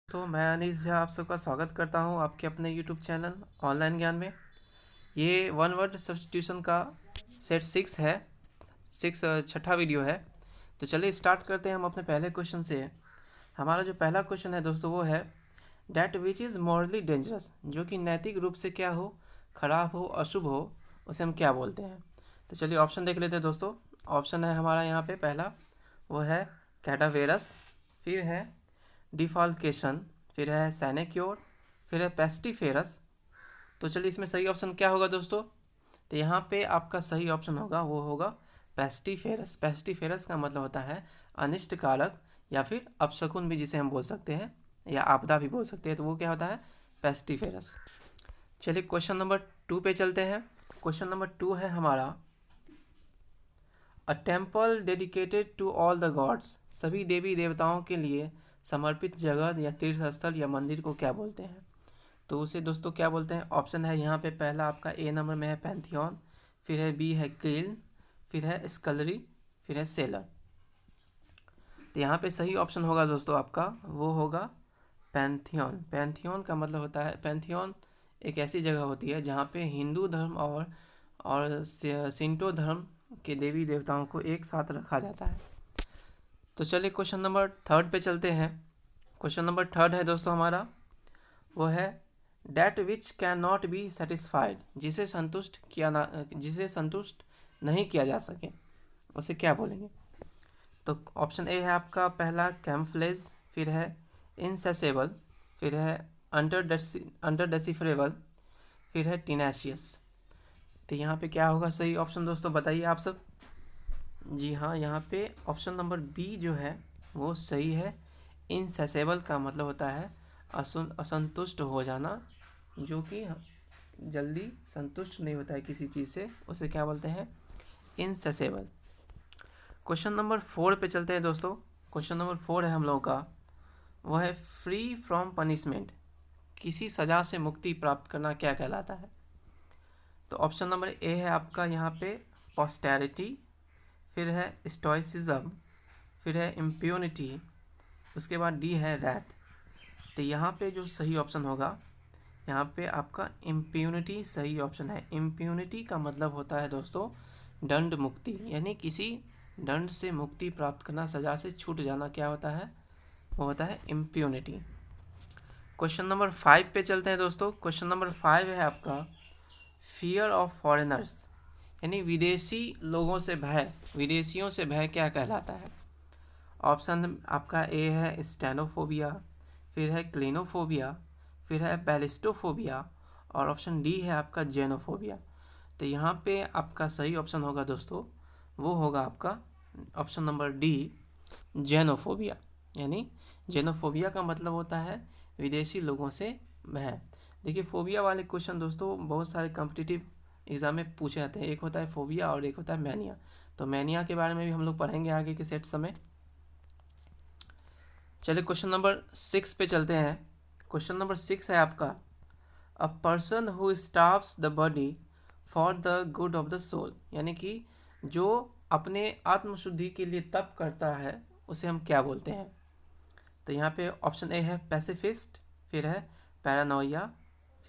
तो मैं अनीस झा आप सबका स्वागत करता हूं आपके अपने यूट्यूब चैनल ऑनलाइन ज्ञान में। ये वन वर्ड सब्स्टिट्यूशन का सेट 6 है, छठा वीडियो है। तो चलिए स्टार्ट करते हैं हम अपने पहले क्वेश्चन से। हमारा जो पहला क्वेश्चन है दोस्तों वो है that which is morally dangerous, जो कि नैतिक रूप से क्या हो, खराब हो, अशुभ हो, उसे हम क्या बोलते हैं। तो चलिए ऑप्शन देख लेते हैं दोस्तों। ऑप्शन है हमारा यहाँ पे पहला वो है कैडावेरस, फिर है डिफॉल्केशन, फिर है सैनेक्योर, फिर है पेस्टिफेरस। तो चलिए इसमें सही ऑप्शन क्या होगा दोस्तों। तो यहाँ पे आपका सही ऑप्शन होगा वो होगा पेस्टिफेरस। पेस्टिफेरस का मतलब होता है अनिष्ट कारक या फिर अपशकुन भी जिसे हम बोल सकते हैं, या आपदा भी बोल सकते हैं। तो वो क्या होता है, पेस्टिफेरस। चलिए क्वेश्चन नंबर 2 पे चलते हैं। क्वेश्चन नंबर 2 है हमारा a temple dedicated to all the gods, सभी देवी देवताओं के लिए समर्पित जगह या तीर्थ स्थल या मंदिर को क्या बोलते हैं। तो उसे दोस्तों क्या बोलते हैं। ऑप्शन है यहाँ पे पहला आपका ए नंबर में है पैंथियन, फिर है बी है किल्न, फिर है स्कलरी, फिर है सेलर। तो यहाँ पे सही ऑप्शन होगा दोस्तों आपका वो होगा पैंथियन। पैंथियन का मतलब होता है, पैंथियन एक ऐसी जगह होती है जहाँ पे हिंदू धर्म और सिंटो धर्म के देवी देवताओं को एक साथ रखा जाता है। तो चलिए क्वेश्चन नंबर 3 पे चलते हैं। क्वेश्चन नंबर 3 है दोस्तों हमारा वो है that which can not be satisfied, जिसे संतुष्ट नहीं किया जा सके, उसे क्या बोलेंगे। तो ऑप्शन ए है आपका पहला कैम्फलेज, फिर है इनसेसेबल, फिर है अंडर डेसिफरेबल, फिर है टिनेशियस। तो यहाँ पे क्या होगा सही ऑप्शन दोस्तों, बताइए आप सब। जी हाँ, यहाँ पे ऑप्शन नंबर बी जो है वो सही है। इनसेसेबल का मतलब होता है असंतुष्ट हो जाना, जो कि जल्दी संतुष्ट नहीं होता है किसी चीज़ से, उसे क्या बोलते हैं, इनसेसेबल। क्वेश्चन नंबर 4 पे चलते हैं दोस्तों। क्वेश्चन नंबर 4 है हम लोगों का वह है फ्री फ्रॉम पनिशमेंट, किसी सज़ा से मुक्ति प्राप्त करना क्या कहलाता है। तो ऑप्शन नंबर ए है आपका यहाँ पे पॉस्टेरिटी, फिर है स्टोइसिज्म, फिर है इम्प्यूनिटी, उसके बाद डी है रैथ। तो यहाँ पे जो सही ऑप्शन होगा यहाँ पे आपका इम्प्यूनिटी सही ऑप्शन है। इम्प्यूनिटी का मतलब होता है दोस्तों दंड मुक्ति, यानी किसी दंड से मुक्ति प्राप्त करना, सज़ा से छूट जाना क्या होता है, वो होता है इम्प्यूनिटी। क्वेश्चन नंबर 5 पे चलते हैं दोस्तों। क्वेश्चन नंबर 5 है आपका फियर ऑफ फॉरेनर्स, यानी विदेशी लोगों से भय, विदेशियों से भय क्या कहलाता है। ऑप्शन आपका ए है स्टेनोफोबिया, फिर है क्लिनोफोबिया, फिर है बैलिस्टोफोबिया, और ऑप्शन डी है आपका जेनोफोबिया। तो यहाँ पे आपका सही ऑप्शन होगा दोस्तों वो होगा आपका ऑप्शन नंबर डी, जेनोफोबिया। यानी जेनोफोबिया का मतलब होता है विदेशी लोगों से भय। देखिए फोबिया वाले क्वेश्चन दोस्तों बहुत सारे कॉम्पिटिटिव एग्जाम में पूछे जाते हैं। एक होता है फोबिया और एक होता है मैनिया। तो मैनिया के बारे में भी हम लोग पढ़ेंगे आगे के सेट समय। चलिए क्वेश्चन नंबर 6 पे चलते हैं। क्वेश्चन नंबर 6 है आपका a person who starves the body for the good of the soul, यानी कि जो अपने आत्मशुद्धि के लिए तप करता है उसे हम क्या बोलते हैं। तो यहाँ पे ऑप्शन ए है पैसिफिस्ट, फिर है पैरानोइया,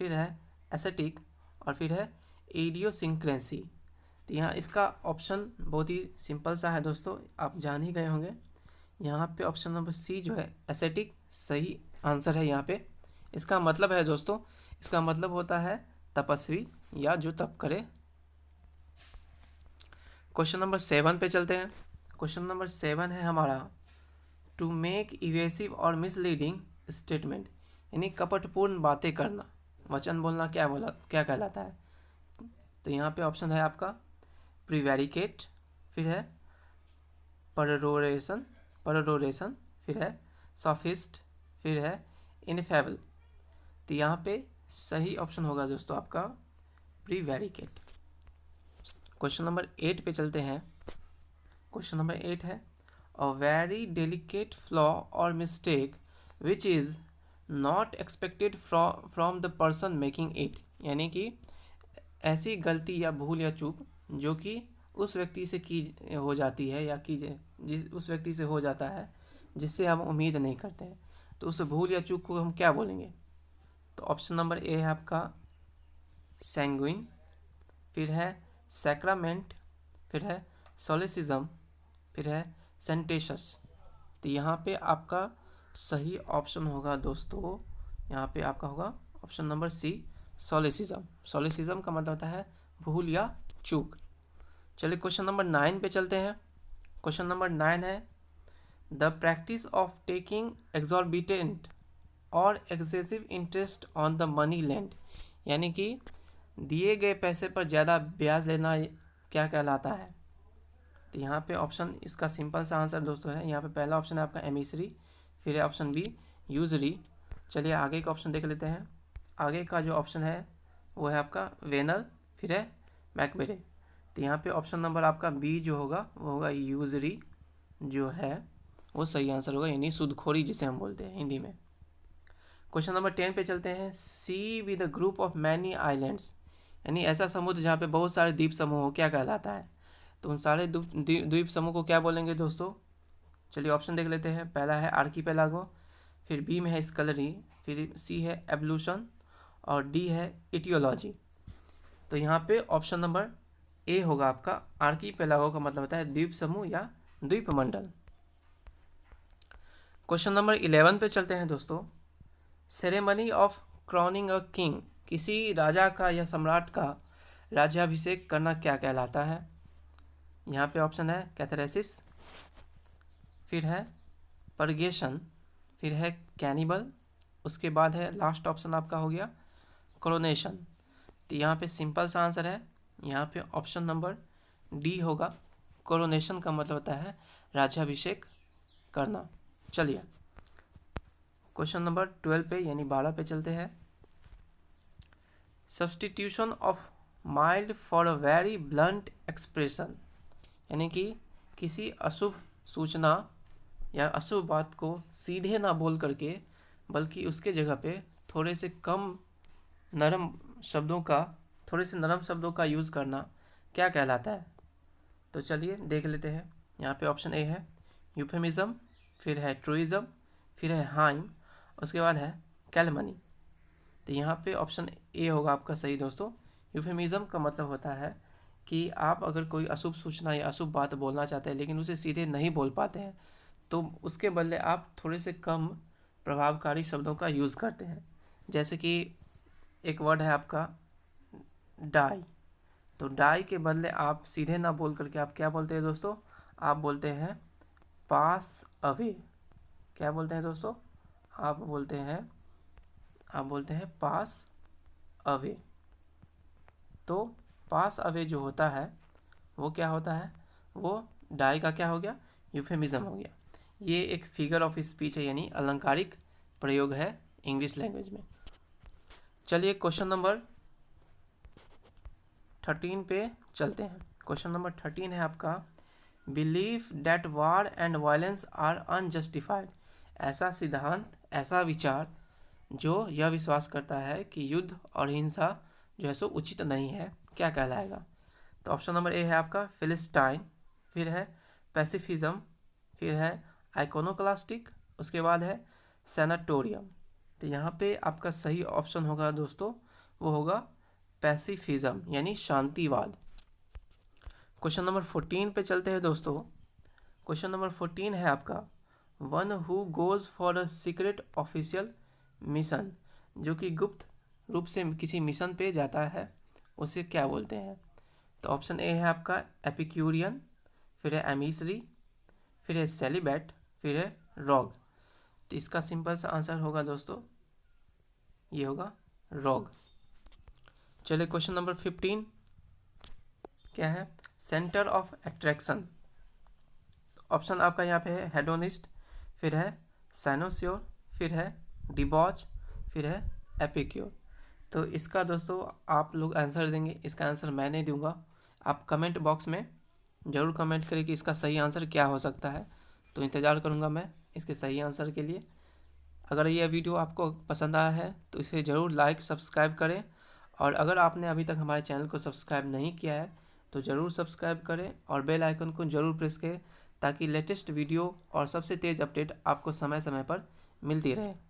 फिर है एसेटिक, और फिर है इडियोसिंक्रेंसी। तो यहाँ इसका ऑप्शन बहुत ही सिंपल सा है दोस्तों, आप जान ही गए होंगे। यहाँ पे ऑप्शन नंबर सी जो है एसेटिक सही आंसर है यहाँ पे। इसका मतलब है दोस्तों, इसका मतलब होता है तपस्वी या जो तप करे। क्वेश्चन नंबर 7 पे चलते हैं। क्वेश्चन नंबर 7 है हमारा टू मेक इवेसिव और मिसलीडिंग स्टेटमेंट, यानी कपटपूर्ण बातें करना, वचन बोलना क्या कहलाता है। तो यहाँ पे ऑप्शन है आपका प्रीवेरिकेट, फिर है पररोरेशन, फिर है सॉफिस्ट, फिर है इनफेबल। तो यहाँ पे सही ऑप्शन होगा दोस्तों आपका प्रीवेरिकेट। क्वेश्चन नंबर 8 पे चलते हैं। क्वेश्चन नंबर 8 है अ वेरी डेलिकेट फ्लॉ और mistake which is not expected from the person making it, यानी कि ऐसी गलती या भूल या चूक जो कि उस व्यक्ति से की हो जाती है या की जिस उस व्यक्ति से हो जाता है जिससे हम उम्मीद नहीं करते हैं। तो उस भूल या चूक को हम क्या बोलेंगे? तो ऑप्शन नंबर ए है आपका सैंग्विन, फिर है सैक्रामेंट, फिर है सोलिसिज्म, फिर है सेंटेशस। तो यहाँ पे आपका सही ऑप्शन होगा दोस्तों, यहाँ पे आपका होगा ऑप्शन नंबर सी सोलिसिज्म। सोलिसिज्म का मतलब होता है भूल या चूक। चलिए क्वेश्चन नंबर 9 पे चलते हैं। क्वेश्चन नंबर 9 है the practice of taking exorbitant और excessive interest on the money lend, यानी कि दिए गए पैसे पर ज़्यादा ब्याज लेना क्या कहलाता है? तो यहाँ पे ऑप्शन, इसका सिंपल सा आंसर दोस्तों है, यहाँ पे पहला ऑप्शन है आपका एमिसरी, फिर है ऑप्शन बी यूजरी। चलिए आगे का ऑप्शन देख लेते हैं। आगे का जो ऑप्शन है वो है आपका वेनल, फिर है मैकबेरे। तो यहाँ पे ऑप्शन नंबर आपका बी जो होगा वो होगा यूजरी, जो है वो सही आंसर होगा, यानी सूदखोरी जिसे हम बोलते हैं हिंदी में। क्वेश्चन नंबर 10 पे चलते हैं। Sea with a group of many islands, यानी ऐसा समुद्र जहाँ पे बहुत सारे द्वीप समूह हो, क्या कहलाता है? तो उन सारे द्वीप समूह को क्या बोलेंगे दोस्तों? चलिए ऑप्शन देख लेते हैं। पहला है आर्कीपेलागो, फिर बी में है स्कलरी, फिर सी है एवोल्यूशन और डी है इटियोलॉजी। तो यहाँ पे ऑप्शन नंबर ए होगा आपका आर्कीपेलागो, का मतलब होता है द्वीप समूह या द्वीपमंडल। क्वेश्चन नंबर 11 पे चलते हैं दोस्तों। सेरेमनी ऑफ क्रॉनिंग अ किंग, किसी राजा का या सम्राट का राज्याभिषेक करना क्या कहलाता है? यहाँ पे ऑप्शन है कैथरेसिस, फिर है परगेशन, फिर है कैनिबल, उसके बाद है लास्ट ऑप्शन आपका हो गया कोरोनेशन। तो यहाँ पे सिंपल सा आंसर है, यहाँ पे ऑप्शन नंबर डी होगा, कोरोनेशन का मतलब होता है राज्याभिषेक करना। चलिए क्वेश्चन नंबर 12 पे यानी 12 पे चलते हैं। Substitution of mild for a very blunt expression, यानी कि किसी अशुभ सूचना या अशुभ बात को सीधे ना बोल करके बल्कि उसके जगह पे थोड़े से नरम शब्दों का यूज़ करना क्या कहलाता है? तो चलिए देख लेते हैं। यहाँ पे ऑप्शन ए है यूफेमिज्म, फिर है ट्रूइज्म, फिर है हाइम, उसके बाद है कैलमनी। तो यहाँ पे ऑप्शन ए होगा आपका सही दोस्तों। यूफेमिज्म का मतलब होता है कि आप अगर कोई अशुभ सूचना या अशुभ बात बोलना चाहते हैं लेकिन उसे सीधे नहीं बोल पाते हैं, तो उसके बदले आप थोड़े से कम प्रभावकारी शब्दों का यूज़ करते हैं। जैसे कि एक वर्ड है आपका डाई, तो डाई के बदले आप सीधे ना बोल करके आप क्या बोलते हैं दोस्तों? आप बोलते हैं पास अवे। क्या बोलते हैं दोस्तों? आप बोलते हैं पास अवे। तो पास अवे जो होता है वो क्या होता है? वो डाई का क्या हो गया? यूफेमिज्म हो गया। ये एक फिगर ऑफ स्पीच है, यानी अलंकारिक प्रयोग है इंग्लिश लैंग्वेज में। चलिए क्वेश्चन नंबर 13 पे चलते हैं। क्वेश्चन नंबर 13 है आपका belief that war and violence are unjustified, ऐसा सिद्धांत, ऐसा विचार जो यह विश्वास करता है कि युद्ध और हिंसा जो है सो उचित नहीं है, क्या कहलाएगा? तो ऑप्शन नंबर ए है आपका फिलिस्टाइन, फिर है पैसिफिज्म, फिर है आइकोनोक्लास्टिक, उसके बाद है सेनाटोरियम। तो यहाँ पे आपका सही ऑप्शन होगा दोस्तों, वो होगा पैसिफिज्म यानी शांतिवाद। क्वेश्चन नंबर 14 पे चलते हैं दोस्तों। क्वेश्चन नंबर 14 है आपका one who goes for a secret official mission, जो कि गुप्त रूप से किसी मिशन पे जाता है, उसे क्या बोलते हैं? तो ऑप्शन ए है आपका एपिक्यूरियन, फिर है एमिसरी, फिर है सेलिबैट, फिर है रॉग। तो इसका सिंपल सा आंसर होगा दोस्तों, ये होगा रॉग। चलिए क्वेश्चन नंबर 15 क्या है? Centre of attraction. ऑप्शन आपका यहाँ पे है हेडोनिस्ट, फिर है साइनोस्योर, फिर है डिबॉच, फिर है एपिक्योर। तो इसका दोस्तों आप लोग आंसर देंगे, इसका आंसर मैं नहीं दूंगा। आप कमेंट बॉक्स में ज़रूर कमेंट करें कि इसका सही आंसर क्या हो सकता है, तो इंतज़ार करूंगा मैं इसके सही आंसर के लिए। अगर यह वीडियो आपको पसंद आया है तो इसे ज़रूर लाइक सब्सक्राइब करें, और अगर आपने अभी तक हमारे चैनल को सब्सक्राइब नहीं किया है तो ज़रूर सब्सक्राइब करें और बेल आइकन को ज़रूर प्रेस करें, ताकि लेटेस्ट वीडियो और सबसे तेज़ अपडेट आपको समय समय पर मिलती रहे।